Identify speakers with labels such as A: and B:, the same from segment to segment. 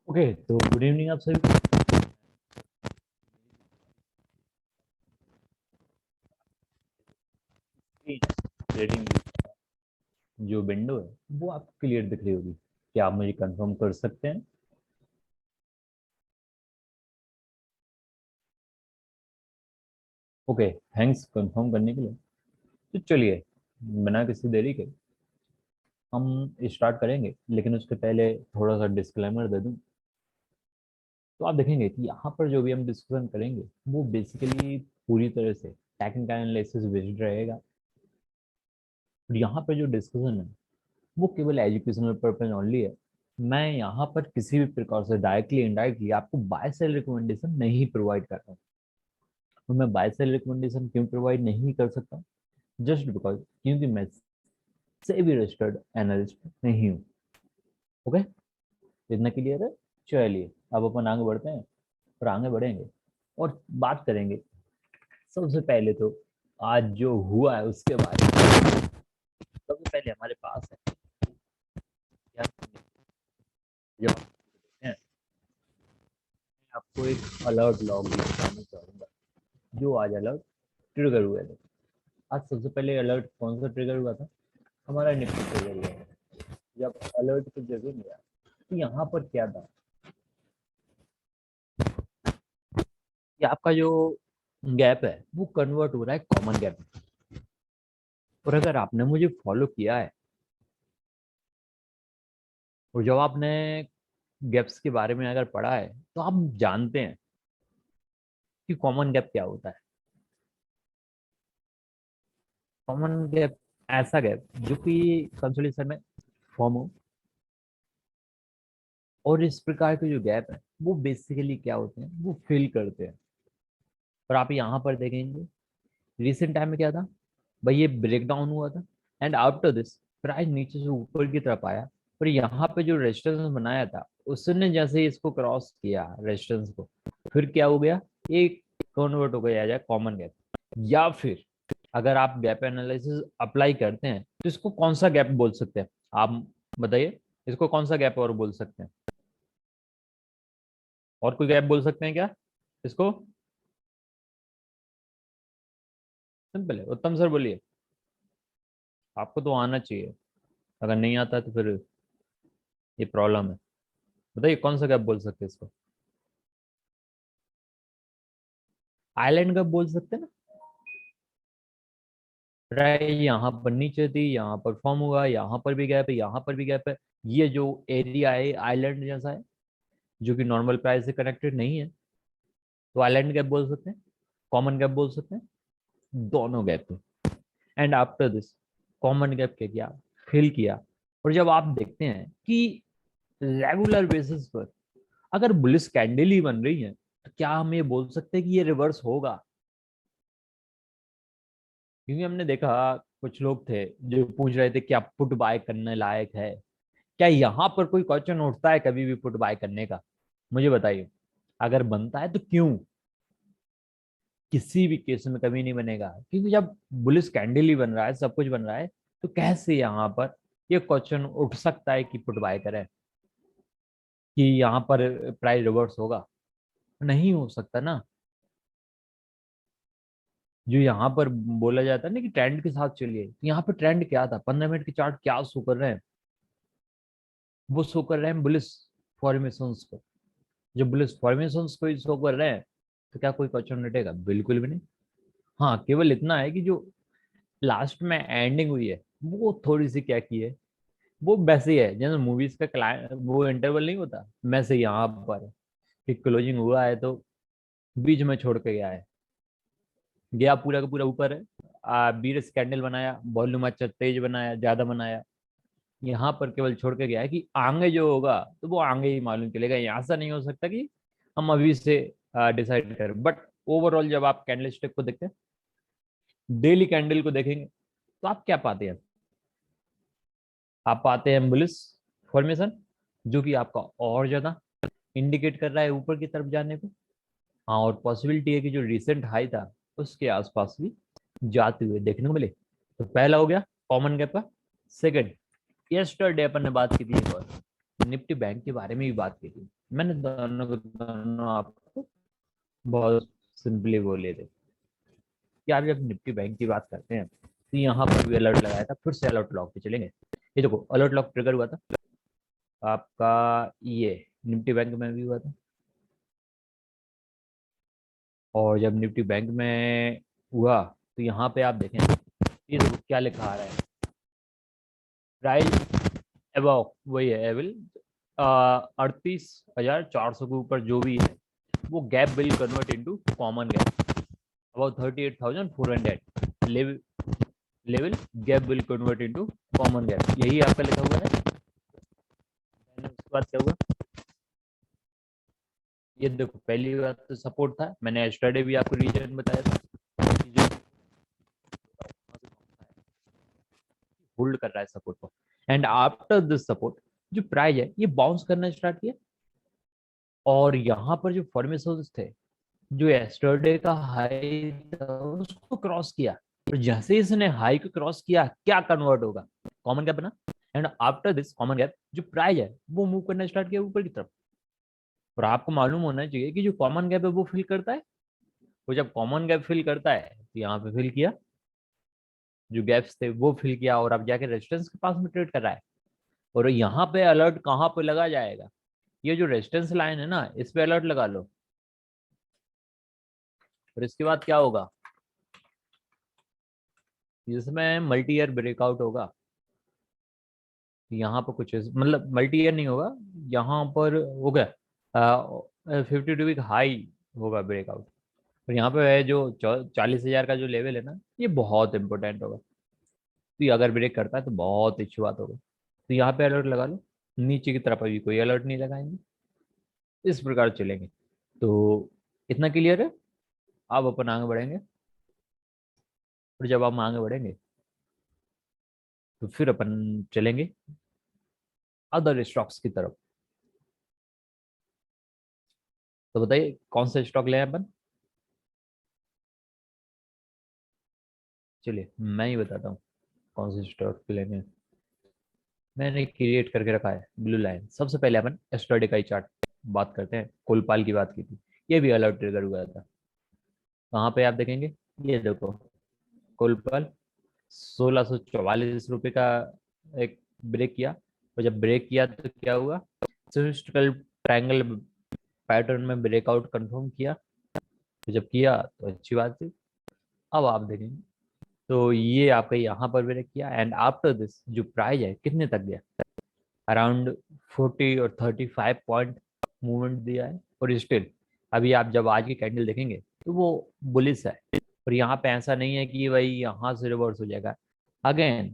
A: Okay, तो good evening आप सभी को। ट्रेडिंग जो विंडो है वो आपको क्लियर दिख रही होगी। क्या आप मुझे कंफर्म कर सकते हैं? ओके, थैंक्स कंफर्म करने के लिए। तो चलिए, बिना किसी देरी के हम स्टार्ट करेंगे, लेकिन उसके पहले थोड़ा सा डिस्क्लेमर दे दूं। तो आप देखेंगे कि यहाँ पर जो भी हम डिस्कशन करेंगे वो बेसिकली पूरी तरह से टेक्निकल एनालिसिस बेस्ड रहेगा। और यहाँ पर जो डिस्कशन है वो केवल एजुकेशनल पर्पज ओनली है। मैं यहाँ पर किसी भी प्रकार से डायरेक्टली इनडायरेक्टली आपको बाय सेल रिकमेंडेशन नहीं प्रोवाइड कर रहा हूँ। तो मैं बाय सेल रिकमेंडेशन क्यों प्रोवाइड नहीं कर सकता? जस्ट बिकॉज क्योंकि मैं से भी रजिस्टर्ड एनालिस्ट नहीं हूँ। ओके, इतना क्लियर है। चलिए, अब अपन आगे बढ़ते हैं और आगे बढ़ेंगे और बात करेंगे। सबसे पहले तो आज जो हुआ है उसके बारे में। सबसे पहले हमारे पास है क्या, जब आप देखते हैं, आपको एक अलर्ट लॉग भी बताना चाहूंगा जो आज अलर्ट ट्रिगर हुए थे। आज सबसे पहले अलर्ट कौन सा ट्रिगर हुआ था? हमारा निफ्टी ट्रिगर हुआ था। जब अलर्ट पे जगह गया तो यहाँ पर क्या था कि आपका जो गैप है वो कन्वर्ट हो रहा है कॉमन गैप में। और अगर आपने मुझे फॉलो किया है और जब आपने गैप्स के बारे में अगर पढ़ा है तो आप जानते हैं कि कॉमन गैप क्या होता है। कॉमन गैप ऐसा गैप जो कि कंसोलिडेशन में फॉर्म हो। और इस प्रकार के जो गैप है वो बेसिकली क्या होते हैं, वो फिल करते हैं। और आप यहाँ पर देखेंगे रिसेंट टाइम में क्या था भाई, ये ब्रेक डाउन हुआ था एंड आफ्टर दिस प्राइस नीचे से ऊपर की तरफ आया। और यहाँ पे जो रेजिस्टेंस बनाया था उसने जैसे ही इसको क्रॉस किया रेजिस्टेंस को, फिर क्या हो गया, एक कन्वर्ट हो गया जाए कॉमन गैप। या फिर अगर आप गैप एनालिसिस अप्लाई करते हैं तो इसको कौन सा गैप बोल सकते हैं? आप बताइए, इसको कौन सा गैप और बोल सकते हैं? और कोई गैप बोल सकते हैं क्या इसको? सिंपल है, उत्तम सर बोलिए। आपको तो आना चाहिए, अगर नहीं आता तो फिर ये प्रॉब्लम है। बताइए कौन सा गैप बोल सकते हैं इसको? आइलैंड गैप बोल सकते हैं ना। राइट, यहाँ पर नीचे थी, यहाँ पर फॉर्म हुआ, यहाँ पर भी गैप है, यहाँ पर भी गैप है। ये जो एरिया है आइलैंड जैसा है, जो कि नॉर्मल प्राइस से कनेक्टेड नहीं है, तो आइलैंड गैप बोल सकते हैं, कॉमन गैप बोल सकते हैं, दोनों गैप है। And after this common gap के किया, फिल किया। और जब आप देखते हैं कि रेगुलर बेसिस पर अगर बुलिश कैंडल ही बन रही है तो क्या हम ये बोल सकते हैं कि ये रिवर्स होगा? क्योंकि हमने देखा कुछ लोग थे जो पूछ रहे थे क्या पुट बाय करने लायक है। क्या यहाँ पर कोई क्वेश्चन उठता है कभी भी पुट बाय करने का? मुझे बताइए, अगर बनता है तो क्यों? किसी भी केस में कभी नहीं बनेगा, क्योंकि जब बुलिश कैंडल ही बन रहा है, सब कुछ बन रहा है, तो कैसे यहाँ पर ये क्वेश्चन उठ सकता है कि पुट बाय करें, कि यहाँ पर प्राइस रिवर्स होगा? नहीं हो सकता ना। जो यहाँ पर बोला जाता है ना कि ट्रेंड के साथ चलिए, तो यहाँ पर ट्रेंड क्या था, 15 मिनट के चार्ट क्या शो कर रहे हैं? वो शो कर रहे हैं बुलिश फॉर्मेशंस को। जो बुलिश फॉर्मेशंस को शो कर रहे हैं, तो क्या कोई क्वेश्चन उठेगा? बिल्कुल भी नहीं। हाँ, केवल इतना है कि जो लास्ट में एंडिंग हुई है वो थोड़ी सी क्या की है, वो वैसे ही है जैसे मूवीज का क्लाइ वो इंटरवल नहीं होता, वैसे यहाँ पर कि क्लोजिंग हुआ है तो बीच में छोड़ के गया है, गया पूरा का पूरा ऊपर है। बीर कैंडल बनाया, वॉल्यूम अच्छा तेज बनाया, ज्यादा बनाया, यहाँ पर केवल छोड़ के गया है कि आगे जो होगा तो वो आगे ही मालूम चलेगा। यहाँ से नहीं हो सकता कि हम अभी से डिसाइड करें। बट ओवरऑल जब आप कैंडल स्टिक को देखते हैं, डेली कैंडल को देखेंगे, तो आप क्या पाते हैं? आप पाते हैं बुलिश फॉर्मेशन, जो कि आपका और ज्यादा इंडिकेट कर रहा है ऊपर की तरफ जाने को। हाँ, और पॉसिबिलिटी है कि जो रिसेंट हाई था उसके आसपास भी जाते हुए देखने को मिले। तो पहला हो गया कॉमन गैप का। सेकंड, यस्टरडे अपन ने बात की थी एक और, निफ्टी बैंक के बारे में भी बात की थी। मैंने दोनों को दोनों आपको बहुत सिंपली बोले थे कि आप जब निफ्टी बैंक की बात करते हैं तो यहाँ पर भी अलर्ट लगाया था, फिर से अलर्ट लॉक पे चलेंगे। ये देखो अलर्ट लॉक ट्रिगर हुआ था आपका, ये निफ्टी बैंक में भी हुआ था। और जब निफ्टी बैंक में हुआ तो यहाँ पे आप देखें, ये देखो क्या लिखा आ रहा है, प्राइस अबव, वही है एविल 38,400 के ऊपर जो भी है वो gap will convert into common gap about 38,400 level, level gap will convert into common gap, यही आपका लिखा हुआ है। उसके बाद क्या हुआ, ये देखो पहली बात तो सपोर्ट था, मैंने एस्टरडे भी आपको रीजन बताया था कि जो होल्ड कर रहा है सपोर्ट को, एंड आफ्टर दिस सपोर्ट जो प्राइस है ये बाउंस करना स्टार्ट किया। और यहाँ पर जो फॉर्मेशन थे, जो एस्टरडे का हाई था उसको क्रॉस किया, तो जैसे इसने हाई को क्रॉस किया क्या कन्वर्ट होगा, कॉमन गैप बना। And after this common gap जो प्राइस है वो मूव करना स्टार्ट किया ऊपर की तरफ। और आपको मालूम होना चाहिए कि जो कॉमन गैप है वो फिल करता है, वो जब कॉमन गैप फिल करता है तो यहाँ पे फिल किया, जो गैप्स थे वो फिल किया, और अब जाके रेजिस्टेंस के पास में ट्रेड कर रहा है। और यहाँ पे अलर्ट कहाँ पे लगा जाएगा, ये जो रेजिस्टेंस लाइन है ना इस पे अलर्ट लगा लो। और इसके बाद क्या होगा, इसमें मल्टी ईयर ब्रेकआउट होगा। यहाँ पर कुछ मतलब मल्टी ईयर नहीं होगा, यहाँ पर हो गया 52 वीक हाई होगा ब्रेकआउट। और यहाँ पे है जो 40,000 का जो लेवल है ना ये बहुत इंपॉर्टेंट होगा, तो ये अगर ब्रेक करता है तो बहुत अच्छी बात होगी। तो यहाँ पे अलर्ट लगा लो, नीचे की तरफ अभी कोई अलर्ट नहीं लगाएंगे, इस प्रकार चलेंगे। तो इतना क्लियर है, अब अपन आगे बढ़ेंगे। और जब हम आगे बढ़ेंगे तो फिर अपन चलेंगे अदर स्टॉक्स की तरफ। तो बताइए कौन सा स्टॉक लें अपन। चलिए मैं ही बताता हूँ कौन से स्टॉक लेने हैं। मैंने क्रिएट करके रखा है ब्लू लाइन। सबसे पहले अपन एस्टरडे का ही चार्ट बात करते हैं, कोलपाल की बात की थी, ये भी अलर्ट ट्रिगर हुआ था। वहां पे आप देखेंगे, ये देखो कोलपाल 1644 रुपये का एक ब्रेक किया। और जब ब्रेक किया तो क्या हुआ, सिमेट्रिकल ट्रायंगल पैटर्न में ब्रेकआउट कंफर्म किया। तो जब किया तो अच्छी बात थी। अब आप देखेंगे तो ये आपका यहाँ पर ब्रेक किया, एंड आफ्टर दिस जो प्राइस है कितने तक गया, अराउंड 40 और 35 पॉइंट मूवमेंट दिया है। और स्टिल अभी आप जब आज की कैंडल देखेंगे तो वो बुलिश है। और यहाँ पे ऐसा नहीं है कि भाई यहाँ से रिवर्स हो जाएगा। अगेन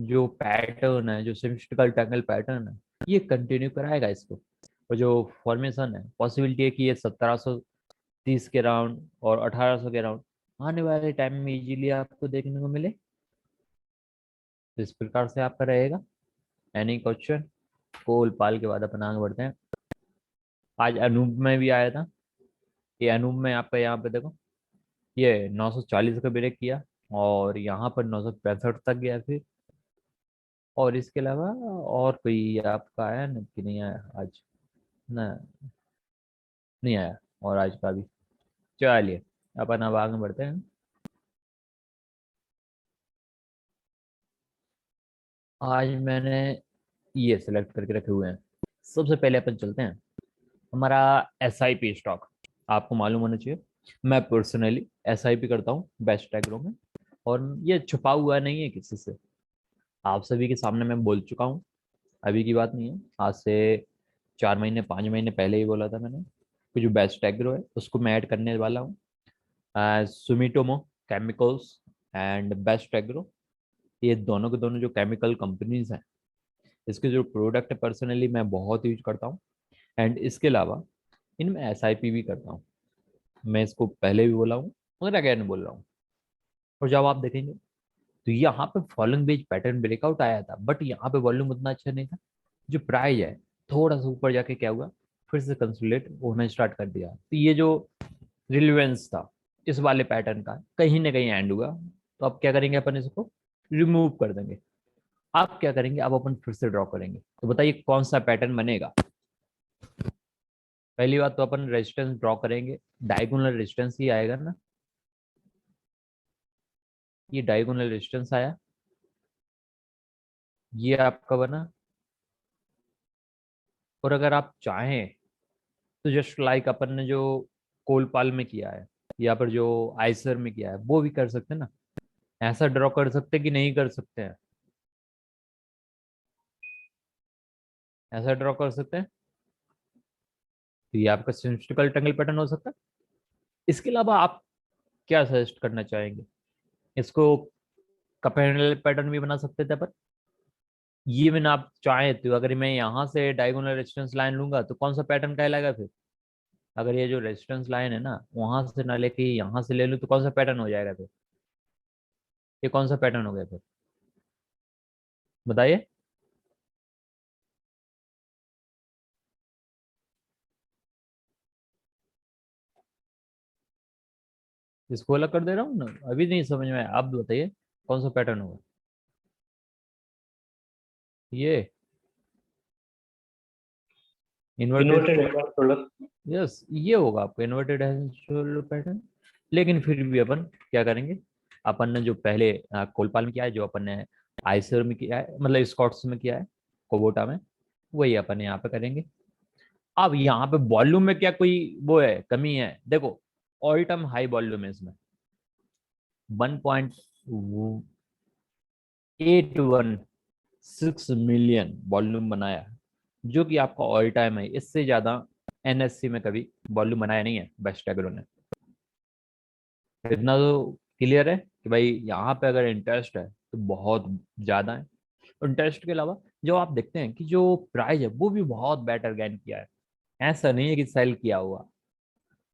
A: जो पैटर्न है, जो सिमेट्रिकल ट्रायंगल पैटर्न है, ये कंटिन्यू कराएगा इसको। और जो फॉर्मेशन है, पॉसिबिलिटी है कि ये 1730 के राउंड और 1800 के राउंड आने वाले टाइम में इजीली आपको देखने को मिले। तो इस प्रकार से आपका रहेगा। एनी क्वेश्चन, कोल पाल के बाद अपन आगे बढ़ते हैं। आज अनूप में भी आया था, ये अनूप में आपका यहाँ पे देखो, ये 940 का ब्रेक किया और यहाँ पर 965 तक गया फिर। और इसके अलावा और कोई आपका आया ना कि नहीं आया आज, ना नहीं आया। और आज का भी, चलिए अपन अब आगे बढ़ते हैं। आज मैंने ये सिलेक्ट करके रखे हुए हैं। सबसे पहले अपन चलते हैं हमारा SIP स्टॉक। आपको मालूम होना चाहिए मैं पर्सनली SIP करता हूँ बेस्ट एग्रो में, और ये छुपा हुआ नहीं है किसी से, आप सभी के सामने मैं बोल चुका हूँ। अभी की बात नहीं है, आज से 4 महीने 5 महीने पहले ही बोला था मैंने कि जो बेस्ट एग्रो है उसको मैं ऐड करने वाला हूँ। Sumitomo chemicals and best agro, ये दोनों के दोनों जो केमिकल कंपनीज हैं, इसके जो प्रोडक्ट है पर्सनली मैं बहुत यूज करता हूँ। एंड इसके अलावा इनमें SIP भी करता हूँ। मैं इसको पहले भी बोला हूँ मगर अगेन बोल रहा हूँ। और जब आप देखेंगे तो यहाँ पे फॉलोइंग बेज पैटर्न ब्रेकआउट आया था, बट यहाँ पे वॉल्यूम उतना अच्छा नहीं था। जो प्राइस है थोड़ा सा ऊपर जाके क्या हुआ, फिर से कंसोलिडेट होना स्टार्ट कर दिया। तो ये जो रिलेवेंस था इस वाले पैटर्न का कहीं ना कहीं एंड हुआ। तो अब क्या करेंगे अपन, इसको रिमूव कर देंगे। आप क्या करेंगे, अब अपन फिर से ड्रॉ करेंगे। तो बताइए कौन सा पैटर्न बनेगा। पहली बात तो अपन रेजिस्टेंस ड्रॉ करेंगे, डायगोनल रेजिस्टेंस ही आएगा ना, ये डायगोनल रेजिस्टेंस आया, ये आपका बना। और अगर आप चाहें तो जस्ट लाइक अपन ने जो कोलपाल में किया है या फिर जो आइसर में किया है वो भी कर सकते हैं ना, ऐसा ड्रॉ कर सकते हैं कि नहीं कर सकते हैं, ऐसा ड्रॉ कर सकते हैं। तो ये आपका सिमेट्रिकल ट्रायंगल पैटर्न हो सकता है। इसके अलावा आप क्या सजेस्ट करना चाहेंगे? इसको कपेरनल पैटर्न भी बना सकते थे अपन। ये मैंने आप चाहे तो अगर मैं यहाँ से डायगोनल रेजिस्टेंस लाइन लूंगा तो कौन सा पैटर्न कहलाएगा फिर? अगर ये जो रेजिस्टेंस लाइन है ना वहां से ना लेके यहाँ से ले लूँ तो कौन सा पैटर्न हो जाएगा फिर? ये कौन सा पैटर्न हो गया फिर, बताइए। इसको अलग कर दे रहा हूँ ना, अभी नहीं समझ में आया, आप बताइए कौन सा पैटर्न होगा ये? इन्वर्टेड।
B: Inverted product.
A: यस, ये होगा आपका इन्वर्टेड शोल्डर पैटर्न। लेकिन फिर भी अपन क्या करेंगे, अपन ने जो पहले कोलपाल में किया है, जो अपन ने आइसर में किया है, मतलब स्कॉट्स में किया है, कोबोटा में, वही अपन यहाँ पे करेंगे। अब यहाँ पे वॉल्यूम में क्या कोई वो है, कमी है? देखो, ऑल टाइम हाई वॉल्यूम है इसमें, 1.816 मिलियन वॉल्यूम बनाया, जो कि आपका ऑल टाइम है। इससे ज्यादा एनएससी में कभी वॉल्यूम बनाया नहीं है बेस्ट एग्रो ने। इतना तो क्लियर है कि भाई यहाँ पे अगर इंटरेस्ट है तो बहुत ज्यादा है। इंटरेस्ट के अलावा जो आप देखते हैं कि जो प्राइस है वो भी बहुत बेटर गेन किया है, ऐसा नहीं है कि सेल किया हुआ।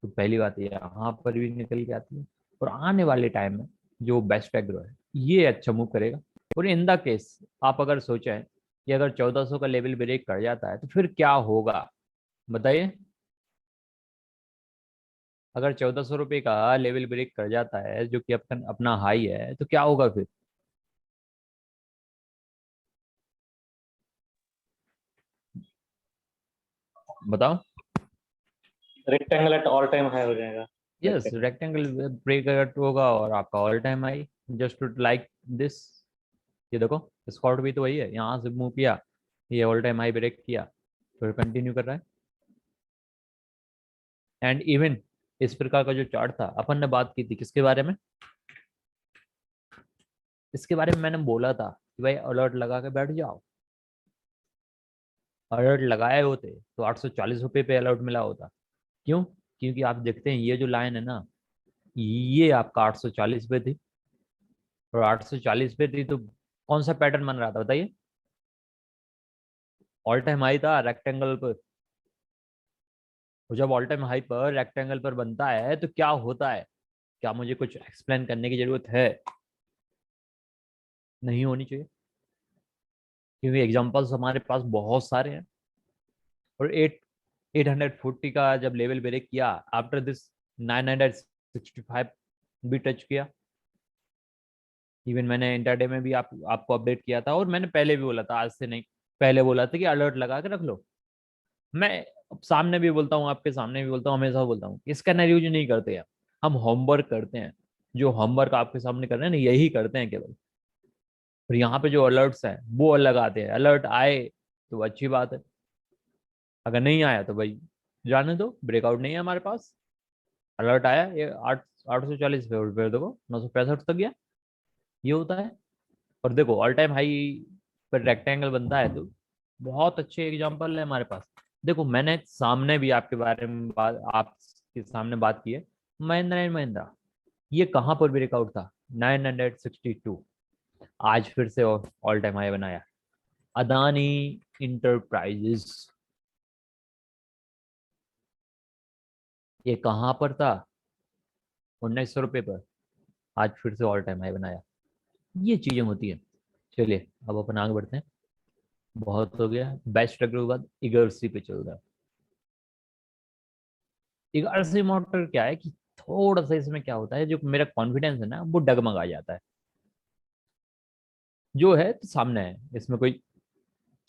A: तो पहली बात ये यहाँ पर भी निकल के आती है। और आने वाले टाइम में जो बेस्ट एग्रो है ये अच्छा मूव करेगा। और इन द केस आप अगर सोचें कि अगर 1400 का लेवल ब्रेक कर जाता है तो फिर क्या होगा, बताइए। अगर 1400 रुपये का लेवल ब्रेक कर जाता है जो कि अपना अपना हाई है तो क्या होगा फिर? बताओ।
B: Rectangle at all time high हो जाएगा।
A: Yes,
B: rectangle.
A: रेक्टेंगल ब्रेक अगर होगा और आपका all time high, just like this. ये देखो, स्कॉट भी तो वही है, यहाँ से मूव किया, ये ऑल टाइम हाई ब्रेक किया, फिर कंटिन्यू कर रहा है। एंड इवन इस प्रकार का जो चार्ट था, अपन ने बात की थी किसके बारे में? इसके बारे में मैंने बोला था कि भाई अलर्ट लगा के बैठ जाओ। अलर्ट लगाए होते तो 840 रुपये पे अलर्ट मिला होता। क्यों? क्योंकि आप देखते हैं ये जो लाइन है ना, ये आपका 840 पे थी, और 840 पे थी तो कौन सा पैटर्न बन रहा था बताइए? ऑल टाइम हाई था रेक्टेंगल पर। और जब ऑल टाइम हाई पर रेक्टेंगल पर बनता है तो क्या होता है? क्या मुझे कुछ एक्सप्लेन करने की जरूरत है? नहीं होनी चाहिए, क्योंकि एग्जांपल्स हमारे पास बहुत सारे हैं। और 840 का जब लेवल ब्रेक किया, आफ्टर दिस 965 भी टच किया। इवन मैंने इंटरडे में भी आपको अपडेट किया था, और मैंने पहले भी बोला था, आज से नहीं, पहले बोला था कि अलर्ट लगा के रख लो। मैं अब सामने भी बोलता हूँ, आपके सामने भी बोलता हूँ, हमेशा बोलता हूँ, इसका ना यूज नहीं करते हैं। हम होमवर्क करते हैं, जो होमवर्क आपके सामने कर रहे हैं ना यही करते हैं केवल। और यहाँ पे जो अलर्ट्स हैं वो लगाते हैं, अलर्ट आए तो अच्छी बात है, अगर नहीं आया तो भाई जाने दो, ब्रेकआउट नहीं है हमारे पास। अलर्ट आया ये 840 पे, और फिर देखो 965 तक गया, ये होता है। और देखो ऑल टाइम हाई पर रेक्टेंगल बनता है तो बहुत अच्छे एग्जांपल है हमारे पास। देखो मैंने सामने भी आपके बारे में बात, आपके सामने बात की है, महिंद्रा एंड महिंद्रा, ये कहाँ पर ब्रेकआउट था? 962, आज फिर से ऑल टाइम हाई बनाया। अदानी इंटरप्राइजेस, ये कहाँ पर था? 1900 रुपये पर, आज फिर से ऑल टाइम हाई बनाया। ये चीजें होती है। चलिए अब अपन आगे बढ़ते हैं, बहुत हो गया बेस्ट ट्रैक्टर के बाद इगर्सी पे चल रहा है। इगर्सी मोटर क्या है कि थोड़ा सा इसमें क्या होता है, जो मेरा कॉन्फिडेंस है ना वो डगमगा जाता है। जो है तो सामने है, इसमें कोई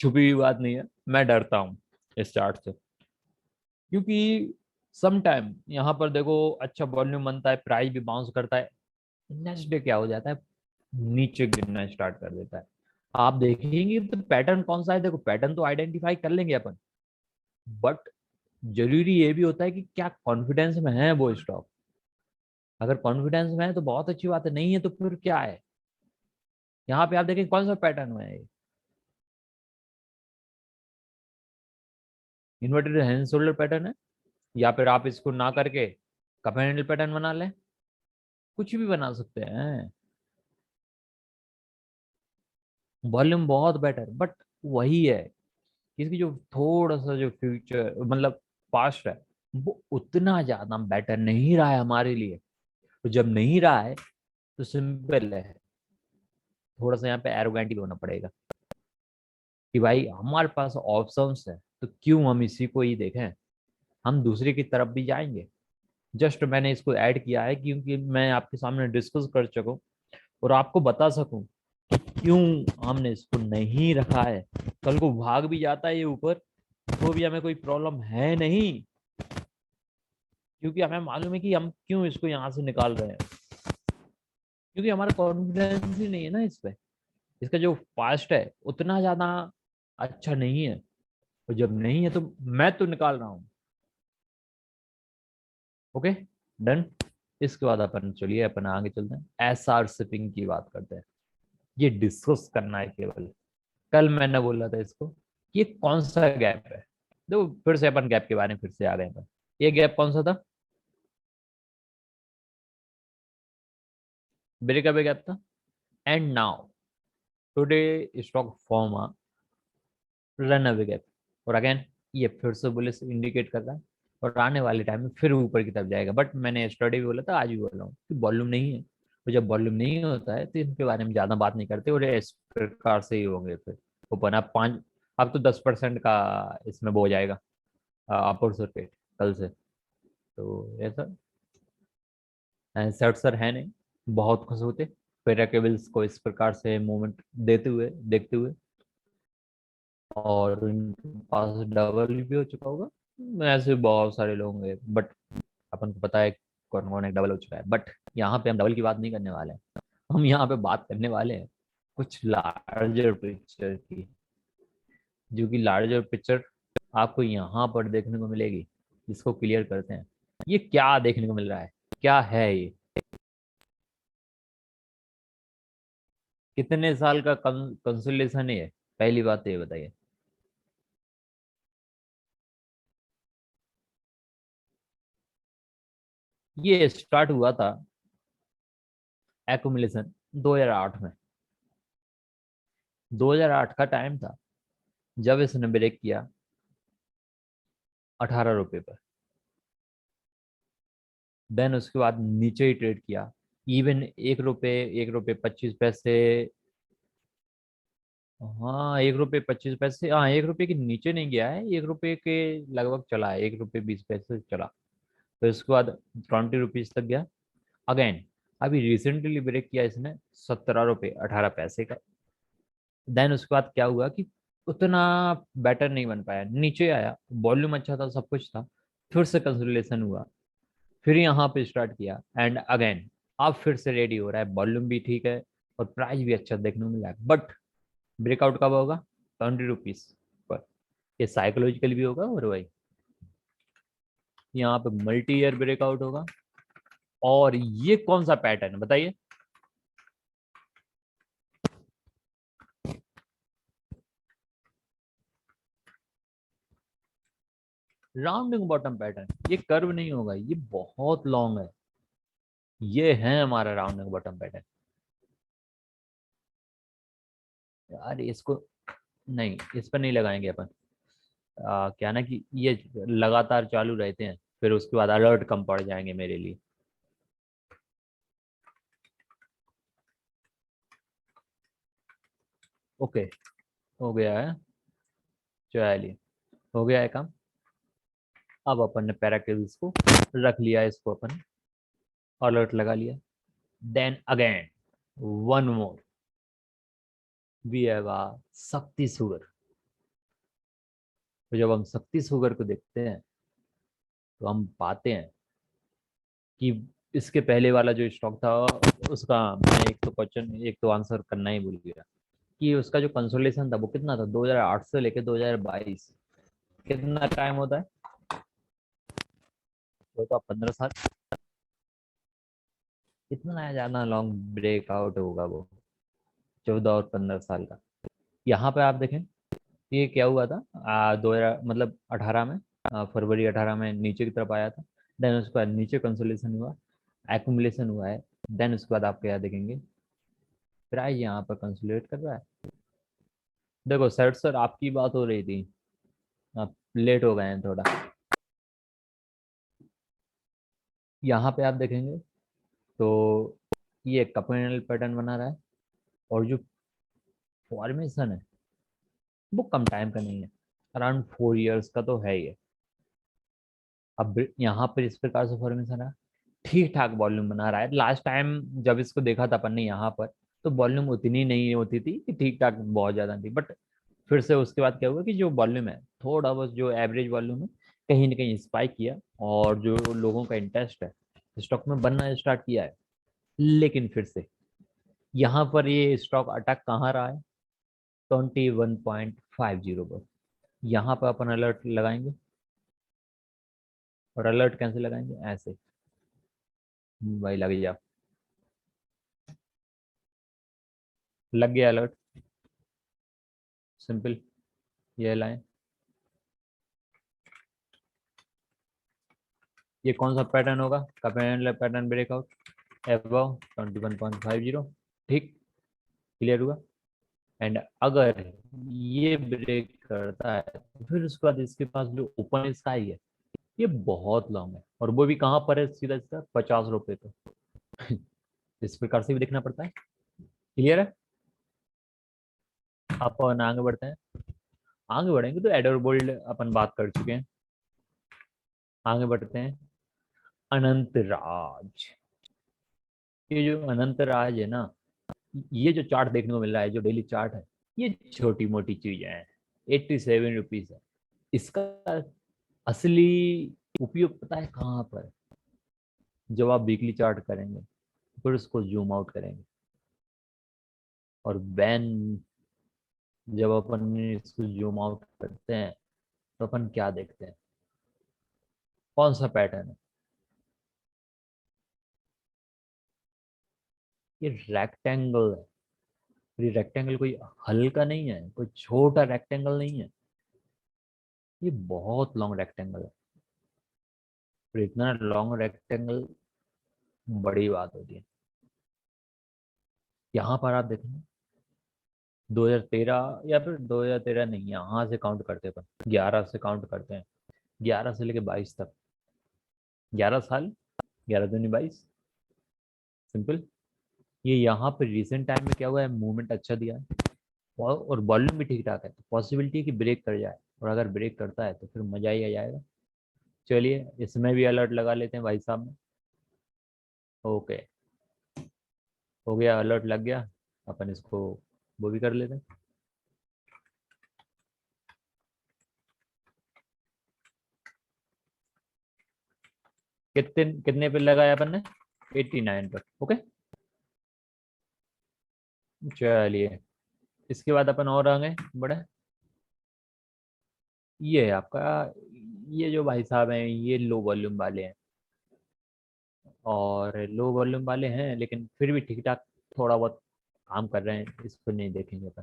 A: छुपी हुई बात नहीं है, मैं डरता हूँ इस चार्ट से। क्योंकि सम टाइम यहाँ पर देखो अच्छा वॉल्यूम बनता है, प्राइस भी बाउंस करता है, नेक्स्ट डे क्या हो जाता है, नीचे गिरना स्टार्ट कर देता है। आप देखेंगे तो पैटर्न कौन सा है, देखो पैटर्न तो आइडेंटिफाई कर लेंगे अपन, बट जरूरी ये भी होता है कि क्या कॉन्फिडेंस में है वो स्टॉक। अगर कॉन्फिडेंस में है तो बहुत अच्छी बात है, नहीं है तो फिर क्या है। यहाँ पे आप देखें कौन सा पैटर्न में है, इन्वर्टेड हैंड शोल्डर पैटर्न है, या फिर आप इसको ना करके कप हैंडल पैटर्न बना लें, कुछ भी बना सकते हैं। वॉल्यूम बहुत बेटर, बट वही है, इसकी जो थोड़ा सा जो फ्यूचर मतलब पास्ट है, वो उतना ज्यादा बेटर नहीं रहा है हमारे लिए। तो जब नहीं रहा है तो सिंपल है, थोड़ा सा यहाँ पे एरोगेंट भी होना पड़ेगा कि भाई हमारे पास ऑप्शंस है, तो क्यों हम इसी को ही देखें, हम दूसरे की तरफ भी जाएंगे। जस्ट मैंने इसको ऐड किया है क्योंकि मैं आपके सामने डिस्कस कर सकूं और आपको बता सकूं क्यों हमने इसको नहीं रखा है। कल को भाग भी जाता है ये ऊपर तो भी हमें कोई प्रॉब्लम है नहीं, क्योंकि हमें मालूम है कि हम क्यों इसको यहाँ से निकाल रहे हैं, क्योंकि हमारा कॉन्फिडेंस ही नहीं है ना इस पे। इसका जो पास्ट है उतना ज्यादा अच्छा नहीं है, और जब नहीं है तो मैं तो निकाल रहा हूँ। Okay, done. इसके बाद अपन चलिए अपन आगे चलते हैं, एस आर शिपिंग की बात करते हैं। ये डिस्कस करना है केवल, कल मैंने बोला था इसको, ये कौन सा गैप है। देखो फिर से अपन गैप के बारे में फिर से आ गए अपन। ये गैप कौन सा था, ब्रेकअप गैप था। And now today stock form run away gap, और अगेन ये फिर से बुलिश इंडिकेट कर रहा है, और आने वाले टाइम में फिर ऊपर की तरफ जाएगा। बट मैंने स्टडी भी बोला था, आज भी बोल रहा हूँ कि वॉल्यूम नहीं है, तो जब वॉल्यूम नहीं होता है तो इनके बारे में ज्यादा बात नहीं करते, और ये इस प्रकार से ही होंगे फिर ओपन। अब 5, अब तो 10% का इसमें वो हो जाएगा अपर सर्किट कल से। तो ऐसा सेट सर है नहीं, बहुत खुश होते पेरा केबल्स को इस प्रकार से मूवमेंट देते हुए देखते हुए, और उनके पास डबल भी हो चुका होगा। ऐसे बहुत सारे लोग होंगे, बट अपन को पता है कौन कौन एक डबल हो चुका है। बट यहाँ पे हम डबल की बात नहीं करने वाले हैं, हम यहाँ पे बात करने वाले हैं कुछ लार्जर पिक्चर की, जो कि लार्जर पिक्चर आपको यहाँ पर देखने को मिलेगी। इसको क्लियर करते हैं, ये क्या देखने को मिल रहा है, क्या है ये, कितने साल का कंसोलिडेशन है ये, पहली बात तो ये बताइए। ये स्टार्ट हुआ था एकुमुलेशन 2008 में, 2008 का टाइम था जब इसने ब्रेक किया 18 रुपए पर। देन उसके बाद नीचे ही ट्रेड किया, इवन 1 रुपए, 1 रुपए 25 पैसे, हाँ 1 रुपए 25 पैसे, हाँ 1 रुपए के नीचे नहीं गया है, 1 रुपए के लगभग चला है, 1 रुपए 20 पैसे चला। तो इसके बाद 20 रुपीज तक गया अगेन। अभी रिसेंटली ब्रेक किया इसने 17 रुपए 18 पैसे का। देन उसके बाद क्या हुआ कि उतना बेटर नहीं बन पाया, नीचे आया, वॉल्यूम अच्छा था, सब कुछ था, फिर से कंसोलिडेशन हुआ, फिर यहाँ पे स्टार्ट किया एंड अगेन अब फिर से रेडी हो रहा है, वॉल्यूम भी ठीक है और प्राइस भी अच्छा देखने को मिला है। बट ब्रेकआउट कब होगा, 20 रुपीज पर। ये साइकोलॉजिकल भी होगा, और भाई यहाँ पे मल्टी ईयर ब्रेकआउट होगा। और ये कौन सा पैटर्न है बताइए, राउंडिंग बॉटम पैटर्न, ये कर्व नहीं होगा, ये बहुत लॉन्ग है। ये है हमारा राउंडिंग बॉटम पैटर्न। यार इसको नहीं, इस पर नहीं लगाएंगे अपन। क्या ना कि ये लगातार चालू रहते हैं, फिर उसके बाद अलर्ट कम पड़ जाएंगे मेरे लिए। ओके, हो गया है, चलिए, हो गया है काम। अब अपन ने पैराकेल्स को रख लिया, इसको अपन अलर्ट लगा लिया। Then again one more we have a Shakti sugar. तो जब हम शक्ति सुगर को देखते हैं तो हम पाते हैं कि इसके पहले वाला जो स्टॉक था उसका, मैं एक तो आंसर करना ही भूल गया कि उसका जो कंसोलिडेशन था वो कितना था, 2008 से लेके 2022, कितना टाइम होता है? वो तो 15 साल, कितना ज्यादा लॉन्ग ब्रेकआउट होगा वो, 14 और 15 साल का। यहाँ पे आप देखें ये क्या हुआ था, 2000 मतलब 18 में, फरवरी 18 में नीचे की तरफ आया था। देन उसके बाद नीचे कंसोलिडेशन हुआ, एक्यूमुलेशन हुआ है। देन उसके बाद आप क्या देखेंगे, प्राइस यहाँ पर कंसोलिडेट कर रहा है। देखो सर आपकी बात हो रही थी, आप लेट हो गए हैं थोड़ा। यहाँ पे आप देखेंगे तो ये कपिल पैटर्न बना रहा है, और जो फॉर्मेशन है वो कम टाइम का नहीं है, अराउंड 4 इयर्स का तो है ही है। अब यहाँ पर इस प्रकार से फॉर्मेशन है, ठीक ठाक वॉल्यूम बना रहा है। लास्ट टाइम जब इसको देखा था अपन ने यहाँ पर, तो वॉल्यूम उतनी नहीं होती थी कि ठीक ठाक बहुत ज्यादा थी, बट फिर से उसके बाद क्या हुआ कि जो वॉल्यूम है थोड़ा बहुत, जो एवरेज वॉल्यूम है कहीं ना कहीं स्पाइक किया, और जो लोगों का इंटरेस्ट है स्टॉक में बनना स्टार्ट किया है। लेकिन फिर से यहाँ पर ये स्टॉक अटक कहाँ रहा है, 21.50 पर। यहाँ पर अपन अलर्ट लगाएंगे, और अलर्ट कैसे लगाएंगे, ऐसे भाई लग जाओ, लग गया अलर्ट, सिंपल, ये लाइन। ये कौन सा पैटर्न होगा, कपिल पैटर्न ब्रेकआउट अबव 21.50, ठीक, क्लियर हुआ। एंड अगर ये ब्रेक करता है तो फिर उसके बाद इसके पास जो ओपन स्काई है ये बहुत लॉन्ग है, और वो भी कहाँ पर है, सीधा सीधा 50 रुपए पे। इस प्रकार से भी देखना पड़ता है, क्लियर है। अपन आगे बढ़ते हैं, आगे बढ़ेंगे तो एडोर बोल्ड अपन बात कर चुके हैं। आगे बढ़ते हैं, अनंत राज। ये जो अनंत राज है ना, ये जो चार्ट देखने को मिल रहा है, जो डेली चार्ट है, ये छोटी मोटी चीजें हैं, 87 रुपीज है। इसका असली उपयोग पता है कहाँ पर, जब आप वीकली चार्ट करेंगे फिर उसको जूम आउट करेंगे, और बैन, जब अपन इसको जूम आउट करते हैं तो अपन क्या देखते हैं, कौन सा पैटर्न है, ये रेक्टेंगल है। ये रेक्टेंगल कोई हल्का नहीं है, कोई छोटा रेक्टेंगल नहीं है, ये बहुत लॉन्ग रेक्टेंगल है। और इतना लॉन्ग रेक्टेंगल बड़ी बात होती है। यहाँ पर आप देखेंगे 2013, या फिर 2013 नहीं, यहाँ से काउंट करते हैं अपन, 11 से काउंट करते हैं, 11 से लेके 22 तक, 11 साल, 11 दूनी 22, सिंपल। ये यहाँ पे रिसेंट टाइम में क्या हुआ है, मूवमेंट अच्छा दिया है, और वॉल्यूम भी ठीक ठाक है, तो पॉसिबिलिटी है कि ब्रेक कर जाए, और अगर ब्रेक करता है तो फिर मजा ही आ जाएगा। चलिए इसमें भी अलर्ट लगा लेते हैं भाई साहब में। ओके, हो गया, अलर्ट लग गया, अपन इसको वो भी कर लेते हैं। कितने कितने पे लगाया अपन ने, 89 पर, ओके। चलिए इसके बाद अपन और आगे बढ़े। ये है आपका, ये जो भाई साहब हैं ये लो वॉल्यूम वाले हैं, और लो वॉल्यूम वाले हैं लेकिन फिर भी ठीक ठाक थोड़ा बहुत काम कर रहे हैं, इसको नहीं देखेंगे अपन,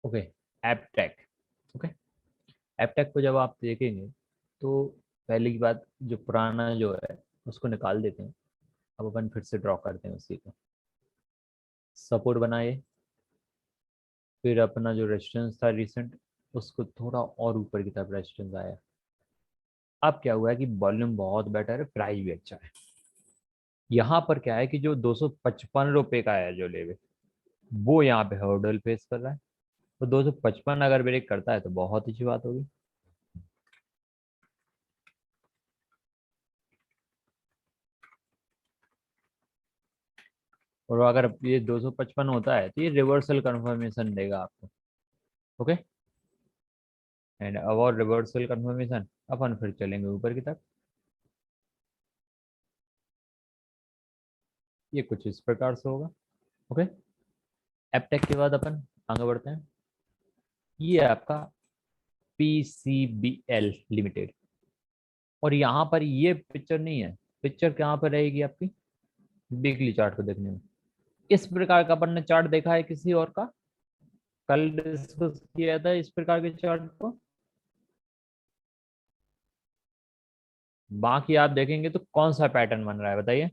A: ओके। Aptech, okay. एपटेक को जब आप देखेंगे तो पहले की बात, जो पुराना जो है उसको निकाल देते हैं, अब अपन फिर से ड्रॉ करते हैं उसी को, सपोर्ट बनाए, फिर अपना जो रेजिस्टेंस था रिसेंट, उसको थोड़ा और ऊपर की तरफ रेजिस्टेंस आया। अब क्या हुआ है कि वॉल्यूम बहुत बेटर है, प्राइस भी अच्छा है। यहाँ पर क्या है कि जो 255 रुपए का है जो लेवल, वो यहाँ पे हर्डल फेस कर रहा है, तो 255 अगर ब्रेक करता है तो बहुत अच्छी बात होगी। और अगर ये 255 होता है तो ये रिवर्सल कंफर्मेशन देगा आपको, ओके। एंड अब और रिवर्सल कंफर्मेशन अपन फिर चलेंगे ऊपर की तरफ। ये कुछ इस प्रकार से होगा। ओके, एपटेक के बाद अपन आगे बढ़ते हैं। ये आपका PCBL लिमिटेड, और यहाँ पर ये पिक्चर नहीं है। पिक्चर कहाँ पर रहेगी आपकी? वीकली चार्ट को देखने में। इस प्रकार का अपन ने चार्ट देखा है किसी और का? कल डिस्कस किया था इस प्रकार के चार्ट को। बाकी आप देखेंगे तो कौन सा पैटर्न बन रहा है बताइए,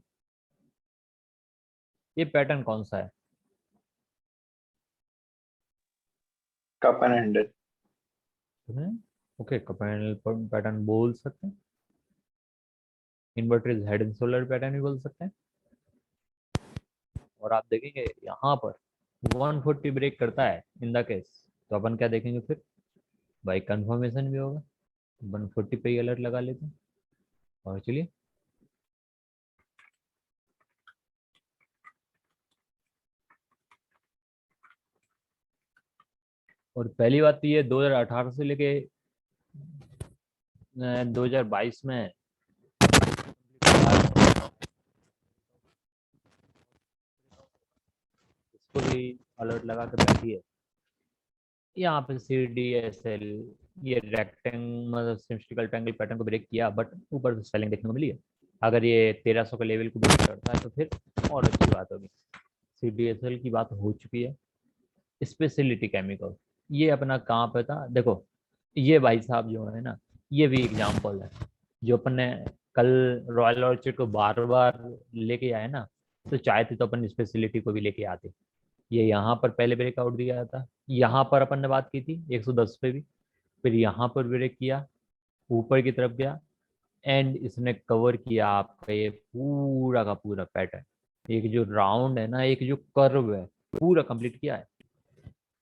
A: ये पैटर्न कौन सा है?
B: Cup and handle.
A: ओके, कपैनल पैटर्न बोल सकते हैं, inverted head and shoulder pattern भी बोल सकते हैं। और आप देखेंगे यहाँ पर 140 ब्रेक करता है इन द केस, तो अपन क्या देखेंगे फिर? भाई कंफर्मेशन भी होगा, 140 पे ही अलर्ट लगा लेते हैं। और चलिए, और पहली बात तो ये 2018 से लेके 2022 में इसको भी अलर्ट लगा के बैठी है। यहाँ पे CDSL, ये रेक्टेंग मतलब सिमेट्रिकल ट्रायंगल पैटर्न को ब्रेक किया, बट ऊपर से स्वेलिंग देखने को मिली है। अगर ये 1300 के लेवल को ब्रेक करता है तो फिर और अच्छी बात होगी। CDSL की बात हो चुकी है। स्पेशलिटी केमिकल, ये अपना कहाँ पे था देखो, ये भाई साहब जो है ना, ये भी एग्जाम्पल है। जो अपन ने कल रॉयल ऑर्चिड को बार बार लेके आए ना, तो चाहते तो अपन स्पेशलिटी को भी लेके आते। ये यहाँ पर पहले ब्रेकआउट दिया था, यहाँ पर अपन ने बात की थी 110 पे भी, फिर यहाँ पर ब्रेक किया, ऊपर की तरफ गया, एंड इसने कवर किया आपका ये पूरा का पूरा पैटर्न। एक जो राउंड है ना, एक जो कर्व है, पूरा कंप्लीट किया है।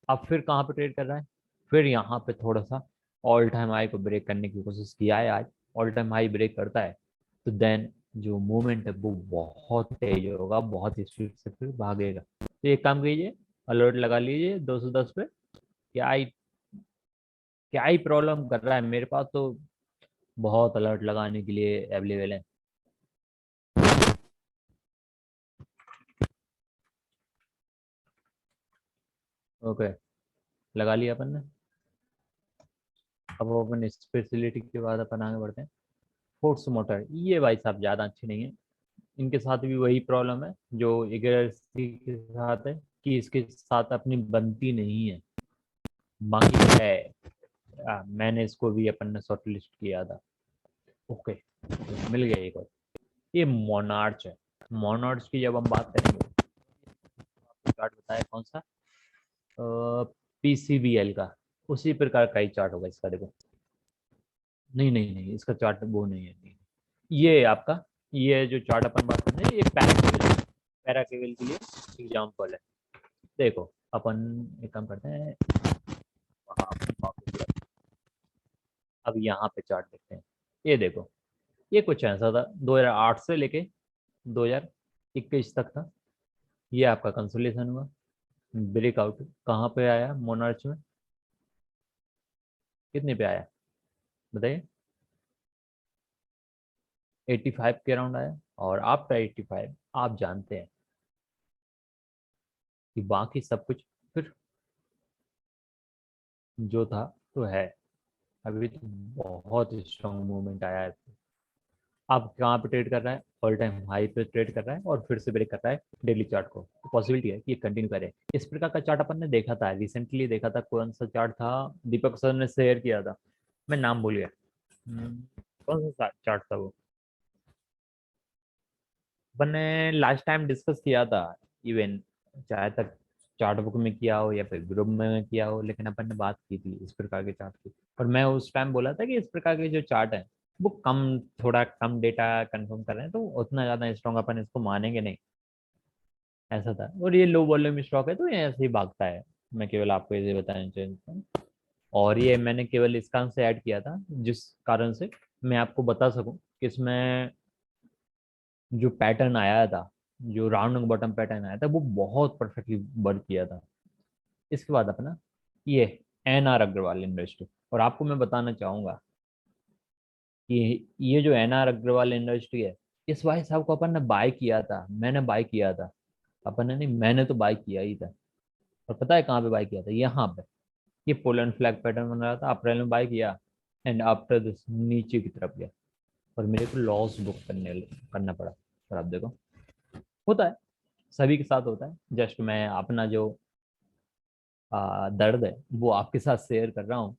A: अब फिर कहाँ पे ट्रेड कर रहा है? फिर यहाँ पे थोड़ा सा ऑल टाइम हाई को ब्रेक करने की कोशिश किया है आज। ऑल टाइम हाई ब्रेक करता है तो देन जो मूवमेंट है वो बहुत तेज होगा, बहुत स्पीड से फिर भागेगा। तो एक काम कीजिए, अलर्ट लगा लीजिए 210 पे। क्या ही क्या ही प्रॉब्लम कर रहा है, मेरे पास तो बहुत अलर्ट लगाने के लिए अवेलेबल है। ओके, लगा लिया अपन ने। अब अपन स्पेशलिटी के बाद अपन आगे बढ़ते हैं। फोर्स मोटर, ये भाई साहब ज़्यादा अच्छी नहीं है। इनके साथ भी वही प्रॉब्लम है जो इगर्सी के साथ है, कि इसके साथ अपनी बनती नहीं है। बाकी है, मैंने इसको भी अपन ने शॉर्ट लिस्ट किया था। ओके, मिल गया एक और। ये मोनार्च है। मोनार्च की जब हम बात करेंगे, चार्ट बताया कौन सा? PCBL का, उसी प्रकार का ही चार्ट होगा इसका, देखो। नहीं नहीं नहीं, इसका चार्ट वो नहीं है, नहीं। ये आपका, ये जो चार्ट अपन बात कर रहे हैं, ये पैरा केबल के लिए एग्जाम्पल है। देखो, अपन एक काम करते हैं, अब यहाँ पे चार्ट देखते हैं। ये देखो, ये कुछ ऐसा था 2008 से लेके 2021 तक था। ये आपका कंसोलिडेशन हुआ, ब्रेकआउट कहाँ पे आया मोनार्च में? कितने पे आया बताइए? 85 के अराउंड आया। और आफ्टर 85 आप जानते हैं कि बाकी सब कुछ फिर जो था तो है। अभी तो बहुत स्ट्रॉन्ग मूवमेंट आया है। आप कहाँ पे ट्रेड कर रहा है? ऑल टाइम हाई पे ट्रेड कर रहा है और फिर से ब्रेक कर रहा है डेली चार्ट को, तो पॉसिबिलिटी है कि ये कंटिन्यू करे। इस प्रकार का चार्ट अपन ने देखा था, रिसेंटली देखा था। कौन सा चार्ट था? दीपक सर ने शेयर किया था, मैं नाम भूल गया। कौन सा चार्ट था वो? अपन ने लास्ट टाइम डिस्कस किया था इवन, चाहे तक चार्ट बुक में किया हो या फिर ग्रुप में किया हो, लेकिन अपन ने बात की थी इस प्रकार के चार्ट की। और मैं उस टाइम बोला था कि इस प्रकार के जो चार्ट है वो थोड़ा कम डेटा कंफर्म कर रहे हैं, तो उतना ज्यादा स्ट्रॉन्ग अपन इसको मानेंगे नहीं, ऐसा था। और ये लो वॉल्यूम स्टॉक है तो ये ऐसे ही भागता है। मैं केवल आपको इसे बताना चाहता हूँ। और ये मैंने केवल इस कारण से ऐड किया था जिस कारण से मैं आपको बता सकूं कि इसमें जो पैटर्न आया था, जो राउंड बॉटम पैटर्न आया था, वो बहुत परफेक्टली वर्क किया था। इसके बाद अपना ये NR अग्रवाल इंडस्ट्री। और आपको मैं बताना चाहूंगा कि ये जो NR अग्रवाल इंडस्ट्री है, इस भाई साहब को अपन ने बाय किया था, मैंने बाय किया था, अपन ने नहीं, मैंने तो बाय किया ही था। और पता है कहाँ पे बाय किया था? यहाँ पे। ये पोलैंड फ्लैग पैटर्न बन रहा था, अप्रैल में बाय किया, एंड आफ्टर दिस नीचे की तरफ गया, और मेरे को लॉस बुक करना पड़ा। और आप देखो, होता है, सभी के साथ होता है। जस्ट मैं अपना जो दर्द है वो आपके साथ शेयर कर रहा हूँ।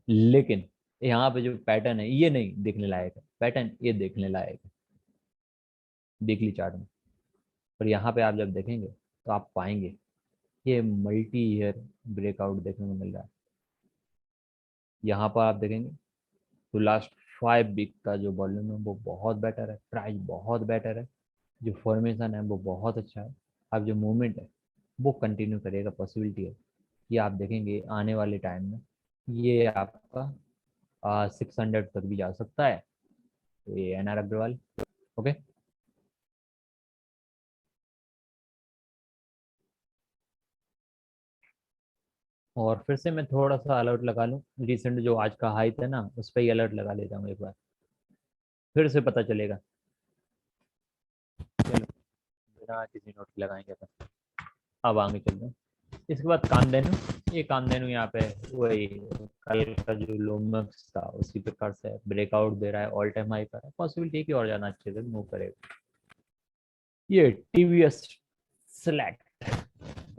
A: लेकिन यहाँ पे जो पैटर्न है ये नहीं देखने लायक है, पैटर्न ये देखने लायक है वीकली चार्ट में। और यहाँ पे आप जब देखेंगे तो आप पाएंगे ये मल्टी ईयर ब्रेकआउट देखने को मिल रहा है। यहाँ पर आप देखेंगे तो लास्ट 5 वीक का जो वॉल्यूम है वो बहुत बेटर है, प्राइस बहुत बेटर है, जो फॉर्मेशन है वो बहुत अच्छा है। अब जो मूवमेंट है वो कंटिन्यू करेगा, पॉसिबिलिटी है कि आप देखेंगे आने वाले टाइम में ये आपका 600 तक भी जा सकता है। तो ये एनआर अग्रवाल। ओके। और फिर से मैं थोड़ा सा अलर्ट लगा लूँ, रिसेंट जो आज का हाई था ना उस पर ही अलर्ट लगा लेता हूँ एक बार, फिर से पता चलेगा। चलो, बिना किसी नोट लगाएंगे अपन अब आगे चलते हैं। इसके बाद कामधेनु। ये कामधेनु यहाँ पे वही कल का जो लोमक्स था उसी प्रकार से ब्रेकआउट दे रहा है, ऑल टाइम हाई पर है, पॉसिबिलिटी है कि और ज्यादा अच्छे से मूव करेगा। ये टीवीएस सिलेक्ट,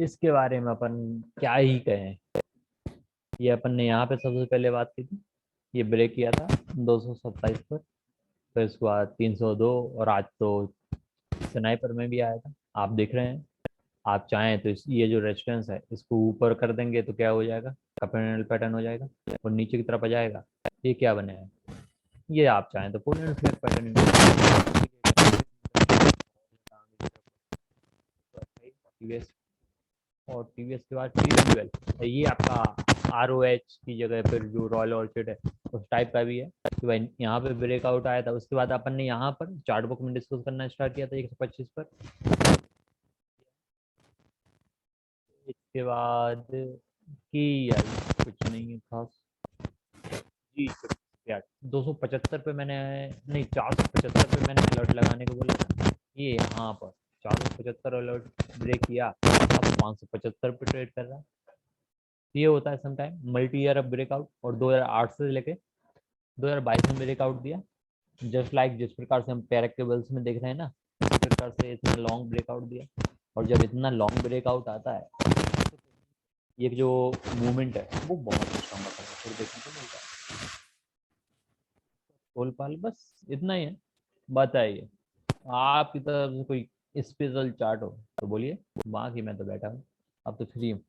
A: इसके बारे में अपन क्या ही कहें। ये अपन ने यहाँ पे सबसे पहले बात की थी, ये ब्रेक किया था 227 पर, फिर उसके बाद 302, और आज तो स्नाइपर में भी आया था, आप देख रहे हैं। आप चाहें तो ये जो रेजिस्टेंस है इसको ऊपर कर देंगे तो क्या हो जाएगा, कपिल पैटर्न हो जाएगा, और नीचे की तरफ आ जाएगा, ये क्या बनेगा, ये आप चाहें तो पोलैंड फ्लैग पैटर्न। टीवीएस, और टीवीएस के बाद टीवीएल, ये आपका आरओएच की जगह फिर जो रॉयल ऑर्चिड है उस टाइप का भी है कि भाई यहाँ पे ब्रेकआउट आया था, उसके बाद अपन ने यहाँ पर चार्ट बुक में डिस्कस करना स्टार्ट किया था 125 पर। इसके बाद की यार कुछ नहीं है खास जी। यार 275 पे मैंने, नहीं 475 पे मैंने अलर्ट लगाने को बोला था, ये यहाँ पर 475 अलर्ट ब्रेक किया, अब 575 पे ट्रेड कर रहा है। ये होता है समटाइम मल्टी ईयर अब ब्रेकआउट, और 2008 से लेके 2022 में ब्रेकआउट दिया, जस्ट लाइक जिस प्रकार से हम पैरेक केबल्स में देख रहे हैं ना, उस प्रकार से इतना लॉन्ग ब्रेकआउट दिया। और जब इतना लॉन्ग ब्रेकआउट आता है तो ये जो मूवमेंट है वो बहुत स्ट्रॉन्ग होता है, फिर देखने को मिलता है। टोल पाल बस इतना ही है। बताइए, आपकी तरफ से कोई स्पेशल चार्ट हो तो बोलिए, बाकी मैं तो बैठा हूँ, अब तो फ्री हूँ।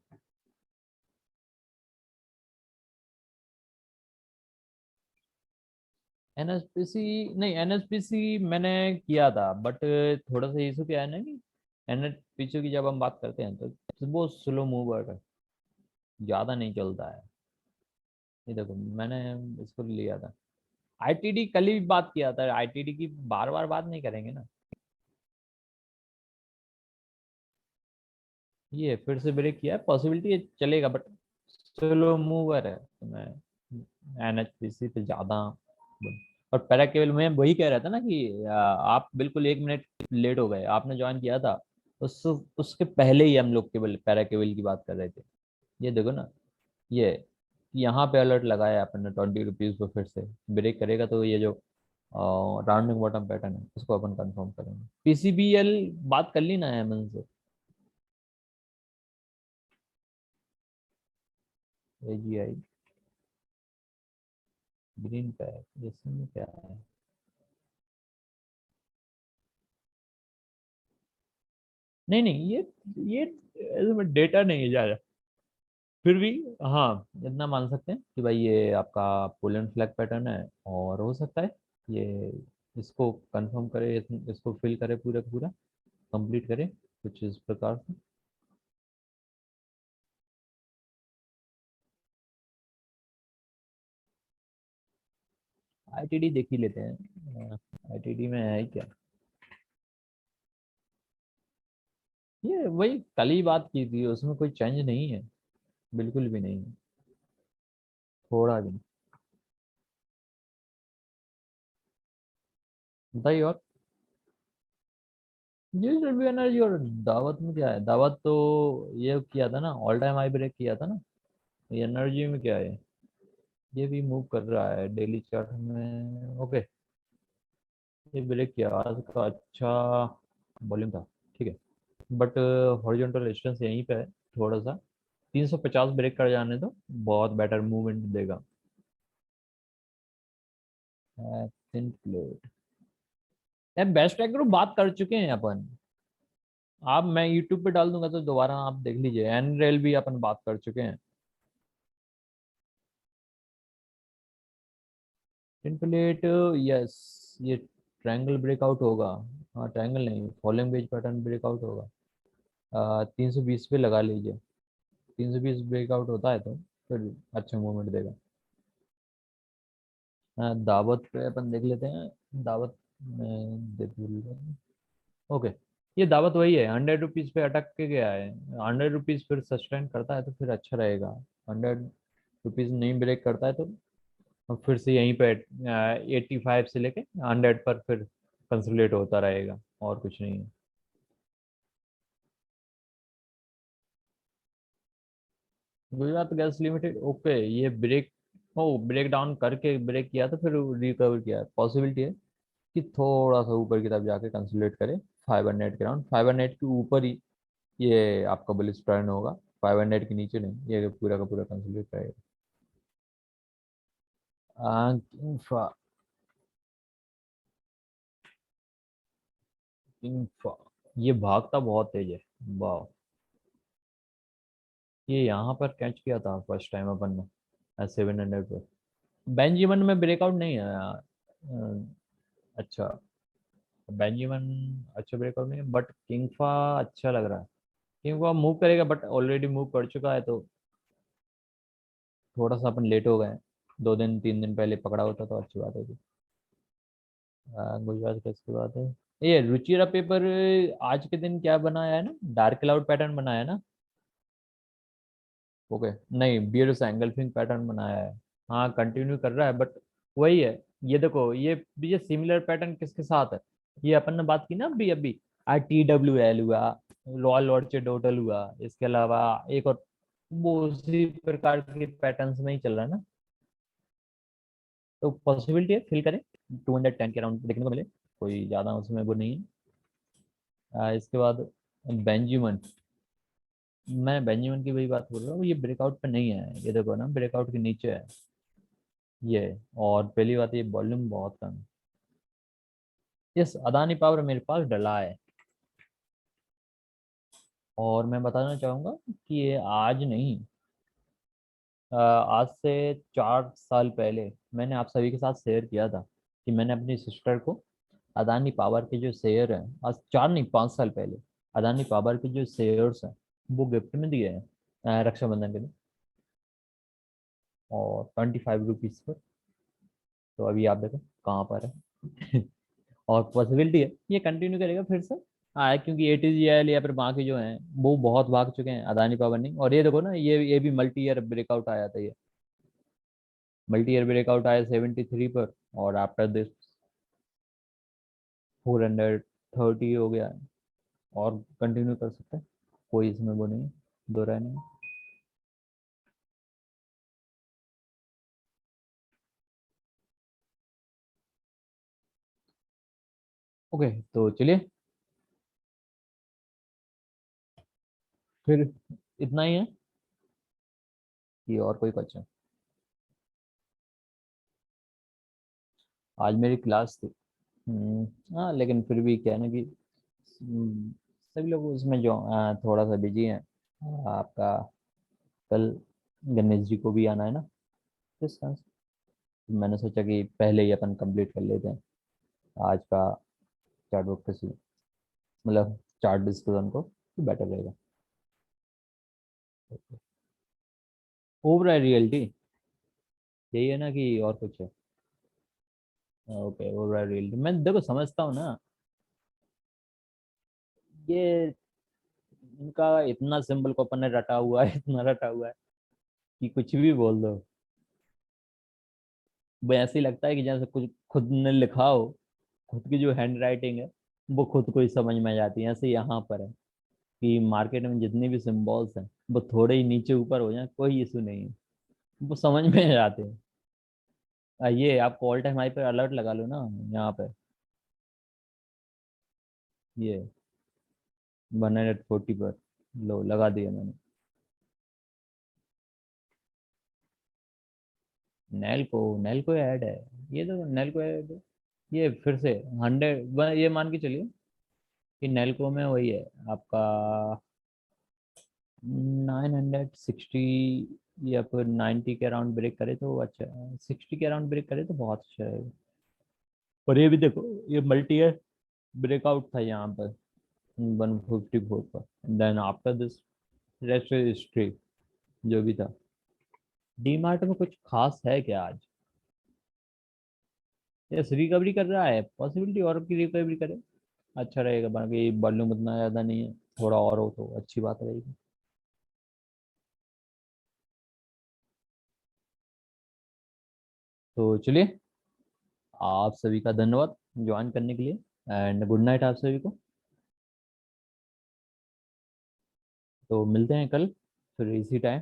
A: एनएसपीसी, नहीं एनएसपीसी मैंने किया था, बट थोड़ा सा इशू क्या है ना कि एनएसपीसी की जब हम बात करते हैं तो वो स्लो मूवर है, ज़्यादा नहीं चलता है। ये देखो मैंने इसको लिया था, आईटीडी कल ही बात किया था, आईटीडी की बार बार बात नहीं करेंगे ना। ये फिर से ब्रेक किया है, पॉसिबिलिटी है चलेगा, बट स्लो मूवर है तो मैं एनएचपीसी पे ज़्यादा। और पैरा केबल में वही कह रहा था ना कि आप बिल्कुल 1 मिनट लेट हो गए, आपने ज्वाइन किया था उसके पहले ही हम लोग केवल पैरा केबल की बात कर रहे थे। ये देखो ना, ये यहाँ पे अलर्ट लगाया है अपन ने 20 रुपीज को, फिर से ब्रेक करेगा तो ये जो राउंडिंग बॉटम पैटर्न है उसको अपन कंफर्म करेंगे। पीसीबीएल बात कर ली ना एमन से, एजीआई ग्रीन पैक इसमें क्या है? नहीं नहीं, ये डेटा नहीं है ज्यादा, फिर भी हाँ इतना मान सकते हैं कि भाई ये आपका पोलैंड फ्लैग पैटर्न है, और हो सकता है ये इसको कंफर्म करे, इसको फिल करे पूरा का पूरा, कंप्लीट करे कुछ इस प्रकार से। आईटीडी देख ही लेते हैं, आईटीडी में है क्या, ये वही कल ही बात की थी, उसमें कोई चेंज नहीं है, बिल्कुल भी नहीं है, थोड़ा भी नहीं। बताइए और। ये भी एनर्जी। और दावत में क्या है? दावत तो ये किया था ना, ऑल टाइम हाई ब्रेक किया था ना। ये एनर्जी में क्या है? ये भी मूव कर रहा है डेली चार्ट में। ओके, ये ब्रेक किया आज का, अच्छा वॉल्यूम था, ठीक है। बट हॉरिजॉन्टल रेजिस्टेंस यहीं पे है थोड़ा सा। 350 ब्रेक कर जाने तो बहुत बेटर मूवमेंट देगा। Thin plate. यार बेस्ट ट्रैकर बात कर चुके हैं अपन। आप, मैं यूट्यूब पे डाल दूंगा तो दोबारा आप देख लीजिए। एन रेल भी अपन बात कर चुके हैं। Thin plate, yes. ये ट्रायंगल ब्रेकआउट होगा। हाँ, ट्रायंगल नहीं, फॉलोइंग वेज पैटर्न ब्रेकआउट होगा। 320 पे लगा लीजिए। 320 ब्रेकआउट होता है तो फिर अच्छा मूवमेंट देगा। दावत पे अपन देख लेते हैं। दावत में देख लेते हैं। ओके, ये दावत वही है, 100 रुपीज पे अटक के गया है। 100 रुपीज फिर सस्टेन करता है तो फिर अच्छा रहेगा। 100 रुपीज नहीं ब्रेक करता है तो फिर से यहीं पे 85 से लेके 100 पर फिर कंसोलिडेट होता रहेगा, और कुछ नहीं है। Gujarat gas limited, okay. ये ब्रेक, ओ ब्रेक डाउन करके ब्रेक किया तो फिर रिकवर किया। पॉसिबिलिटी है कि थोड़ा सा ऊपर की तरफ जाके कंसोलिडेट करे। 500 के राउंड, 500 के ऊपर ही ये आपका बुलिश टर्न होगा। 500 के नीचे नहीं, ये पूरा का पूरा कंसोलिडेट रहेगा। इंफा, इंफा, ये भागता बहुत तेज है। वाह, ये यहाँ पर कैच किया था फर्स्ट टाइम अपन ने 700 पे। बेंजीमन में ब्रेकआउट नहीं है यार। अच्छा, बेंजीमन अच्छा ब्रेकआउट नहीं है, बट किंगफा अच्छा लग रहा है। किंगफा मूव करेगा, बट ऑलरेडी मूव कर चुका है तो थोड़ा सा अपन लेट हो गए हैं। 2 दिन 3 दिन पहले पकड़ा होता तो अच्छी बात होती। गुजरात का इसके बाद है ये रुचिरा पेपर। आज के दिन क्या बनाया है ना, डार्क क्लाउड पैटर्न बनाया है ना। ओके, नहीं, बियर्स एंगल्फिंग पैटर्न बनाया है। हाँ, कंटिन्यू कर रहा है, बट वही है। ये देखो, ये सिमिलर पैटर्न किसके साथ है? ये अपन ने बात की ना अभी अभी। TWL हुआ, रॉयल लॉर्ड डोटल हुआ, इसके अलावा एक और, वो उसी प्रकार के पैटर्न्स में ही चल रहा है ना। तो पॉसिबिलिटी है फिल करें, 210 के अराउंड देखने को मिले। कोई ज्यादा उसमें वो नहीं है। इसके बाद बेंजामिन। मैं बेंजामिन की वही बात बोल रहा हूँ, ये ब्रेकआउट पे नहीं है। ये देखो ना, ब्रेकआउट के नीचे है ये। और पहली बात, ये वॉल्यूम बहुत कम है। यस, अदानी पावर मेरे पास डला है। और मैं बताना चाहूंगा कि ये आज नहीं, आज से 4 साल पहले मैंने आप सभी के साथ शेयर किया था कि मैंने अपनी सिस्टर को अदानी पावर के जो शेयर हैं, आज 4 नहीं 5 साल पहले, अदानी पावर के जो शेयर्स हैं वो गिफ्ट में दिए हैं रक्षाबंधन के दिन। और 25 रुपीज पर। तो अभी आप देखो कहाँ पर है। और पॉसिबिलिटी है ये कंटिन्यू करेगा फिर से। क्योंकि ATGL या फिर बाकी जो हैं वो बहुत भाग चुके हैं, अदानी पावर नहीं। और ये देखो ना, ये भी मल्टी ईयर ब्रेकआउट आया था ये। मल्टी ईयर ब्रेकआउट आया 73 पर, और आफ्टर दिस 430 हो गया है। और कंटिन्यू कर सकते हैं, कोई इसमें वो नहीं है, दो राय नहीं। ओके, तो चलिए फिर, इतना ही है कि और कोई क्वेश्चन? आज मेरी क्लास थी। हाँ, लेकिन फिर भी क्या है ना कि सभी लोग उसमें जो थोड़ा सा बिजी हैं। आपका कल गणेश जी को भी आना है ना, इस कारण से मैंने सोचा कि पहले ही अपन कंप्लीट कर लेते हैं आज का चार्ट वर्क किसी, मतलब चार्ट डिस्कशन को, तो बेटर रहेगा। ओवरऑल रियलिटी यही है ना कि और कुछ है? ओके, ओवरऑल रियलिटी मैं देखो समझता हूँ ना। ये इनका इतना सिंबल को अपन ने रटा हुआ है, इतना रटा हुआ है कि कुछ भी बोल दो। वो ऐसे ही लगता है कि जैसे कुछ खुद ने लिखा हो, खुद की जो हैंड राइटिंग है वो खुद को ही समझ में आ जाती है। ऐसे यहाँ पर है कि मार्केट में जितने भी सिंबल्स हैं वो थोड़े ही नीचे ऊपर हो जाए कोई इशू नहीं है, वो समझ में आ जाते हैं। ये आप ऑल टाइम हाई पर अलर्ट लगा लो ना यहाँ पे, ये 140 पर लो लगा दिया मैंने। नेल को ऐड है, ये तो नेल को ऐड, ये फिर से 100, ये मान के चलिए कि नेल्को में वही है आपका 960 या फिर 90 के अराउंड ब्रेक करे तो अच्छा है, 60 के अराउंड ब्रेक करे तो बहुत अच्छा रहेगा। और ये भी देखो, ये मल्टी है, ब्रेकआउट था यहाँ पर 154 पर, then after this rest history जो भी था। डीमार्ट में कुछ खास है क्या आज? यस, रिकवरी कर रहा है, पॉसिबिलिटी और की रिकवरी करे अच्छा रहेगा, बाकी वॉल्यूम उतना ज़्यादा नहीं है, थोड़ा और हो तो अच्छी बात रहेगी। तो चलिए, आप सभी का धन्यवाद ज्वाइन करने के लिए, एंड गुड नाइट आप सभी को। तो मिलते हैं कल फिर इसी टाइम।